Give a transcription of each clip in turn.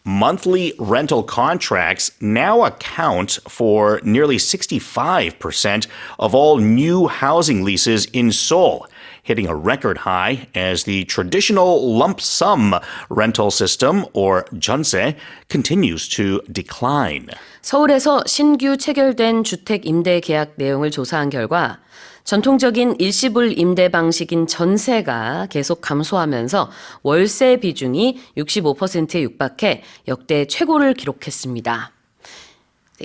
monthly rental contracts now account for nearly 65% of all new housing leases in Seoul, hitting a record high as the traditional lump sum rental system, or jeonse, continues to decline. 서울에서 신규 체결된 주택 임대 계약 내용을 조사한 결과 전통적인 일시불 임대 방식인 전세가 계속 감소하면서 월세 비중이 65%에 육박해 역대 최고를 기록했습니다.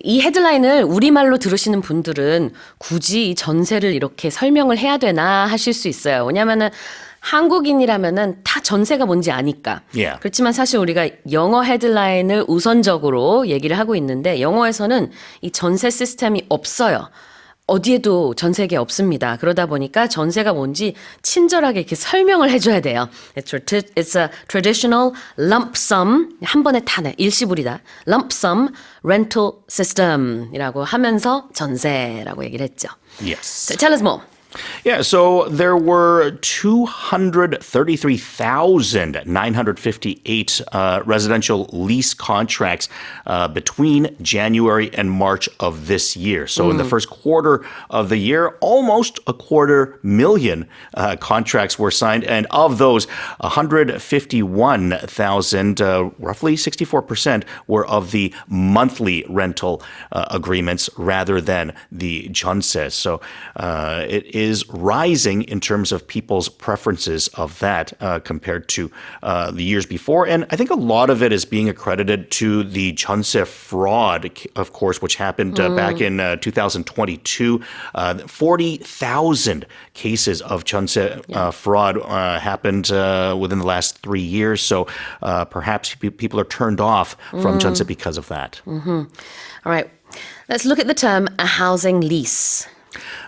이 헤드라인을 우리말로 들으시는 분들은 굳이 이 전세를 이렇게 설명을 해야 되나 하실 수 있어요. 왜냐하면은 한국인이라면은 다 전세가 뭔지 아니까. Yeah. 그렇지만 사실 우리가 영어 헤드라인을 우선적으로 얘기를 하고 있는데 영어에서는 이 전세 시스템이 없어요. 어디에도 전세계 없습니다. 그러다 보니까 전세가 뭔지 친절하게 이렇게 설명을 해줘야 돼요. It's a traditional lump sum, 한 번에 다 내, 일시불이다. lump sum rental system이라고 하면서 전세라고 얘기를 했죠. Yes. So tell us more. Yeah, so there were 233,958 residential lease contracts between January and March of this year. So in the first quarter of the year, almost 250,000 contracts were signed. And of those, 151,000, roughly 64%, were of the monthly rental agreements rather than the jeonse. So it is rising in terms of people's preferences of that compared to the years before. And I think a lot of it is being accredited to the jeonse fraud, of course, which happened back in 2022. 40,000 cases of jeonse fraud happened within the last 3 years. So perhaps people are turned off from jeonse because of that. All right, let's look at the term a housing lease.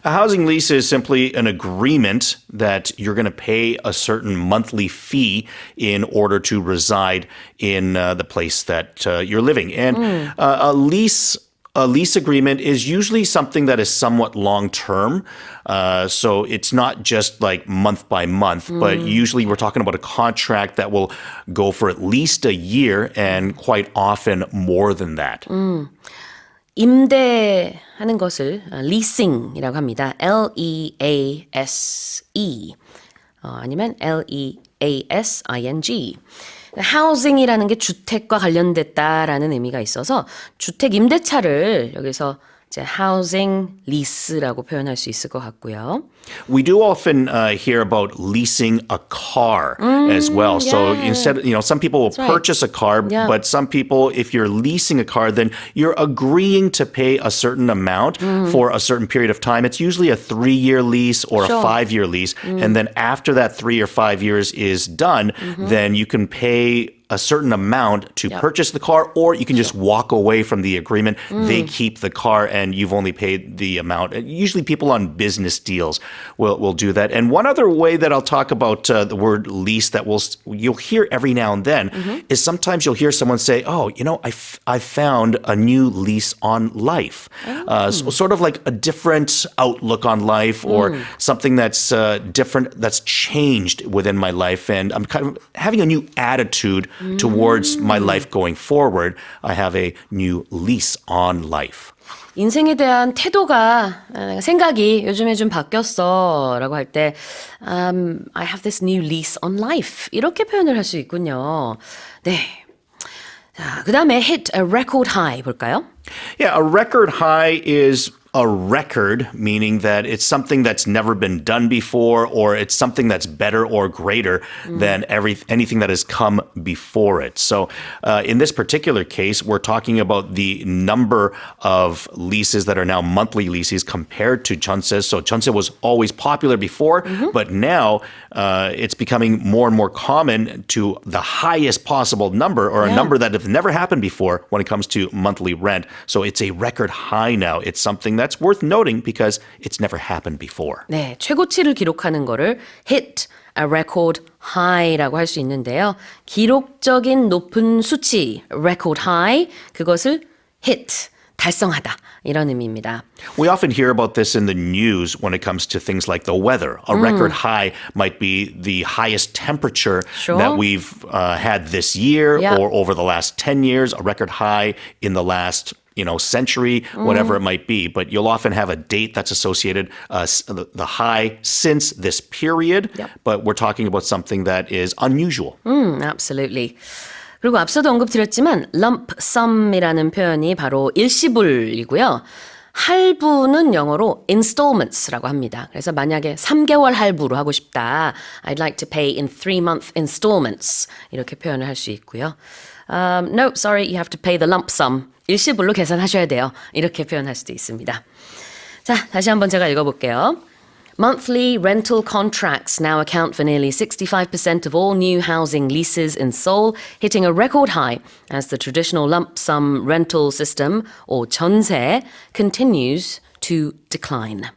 A housing lease is simply an agreement that you're going to pay a certain monthly fee in order to reside in the place that you're living. And a lease agreement is usually something that is somewhat long-term. So it's not just like month by month, but usually we're talking about a contract that will go for at least a year and quite often more than that. 임대하는 것을 leasing이라고 합니다. L-E-A-S-E 아니면 L-E-A-S-I-N-G. housing이라는 게 주택과 관련됐다라는 의미가 있어서 주택 임대차를 여기서 이제 housing lease라고 표현할 수 있을 것 같고요. We do often hear about leasing a car as well. So instead, some people will purchase a car, but some people, if you're leasing a car, then you're agreeing to pay a certain amount for a certain period of time. It's usually a 3-year lease or a 5-year lease. And then after that 3 or 5 years is done, then you can pay a certain amount to purchase the car, or you can just walk away from the agreement. They keep the car and you've only paid the amount. And usually people on business deals will do that. And one other way that I'll talk about the word lease that you'll hear every now and then is sometimes you'll hear someone say, I found a new lease on life. So sort of like a different outlook on life or something that's different, that's changed within my life. And I'm kind of having a new attitude towards my life going forward. I have a new lease on life. 인생에 대한 태도가 생각이 요즘에 좀 바뀌었어 라고 할 때 I have this new lease on life 이렇게 표현을 할 수 있군요. 네. 자, 그 다음에 hit a record high 볼까요? Yeah, a record high is a record, meaning that it's something that's never been done before, or it's something that's better or greater than anything that has come before it. So in this particular case, we're talking about the number of leases that are now monthly leases compared to jeonse. So jeonse was always popular before, but now it's becoming more and more common to the highest possible number, or a number that have never happened before when it comes to monthly rent. So it's a record high now. It's something that's worth noting because it's never happened before. 네, 최고치를 기록하는 거를 hit a record high라고 할 수 있는데요. 기록적인 높은 수치, record high, 그것을 hit, 달성하다 이런 의미입니다. We often hear about this in the news when it comes to things like the weather. A record high might be the highest temperature Sure. that we've had this year Yeah. or over the last 10 years, a record high in the last century, whatever it might be. But you'll often have a date that's associated, the high since this period. Yep. But we're talking about something that is unusual. Absolutely. 그리고 앞서도 언급드렸지만 lump sum이라는 표현이 바로 일시불이고요. 할부는 영어로 installments라고 합니다. 그래서 만약에 3개월 할부로 하고 싶다. I'd like to pay in 3-month installments. 이렇게 표현을 할 수 있고요. No, sorry, you have to pay the lump sum. 일시불로 계산하셔야 돼요. 이렇게 표현할 수도 있습니다. 자, 다시 한번 제가 읽어볼게요. Monthly rental contracts now account for nearly 65% of all new housing leases in Seoul, hitting a record high as the traditional lump sum rental system, or jeonse, continues to decline.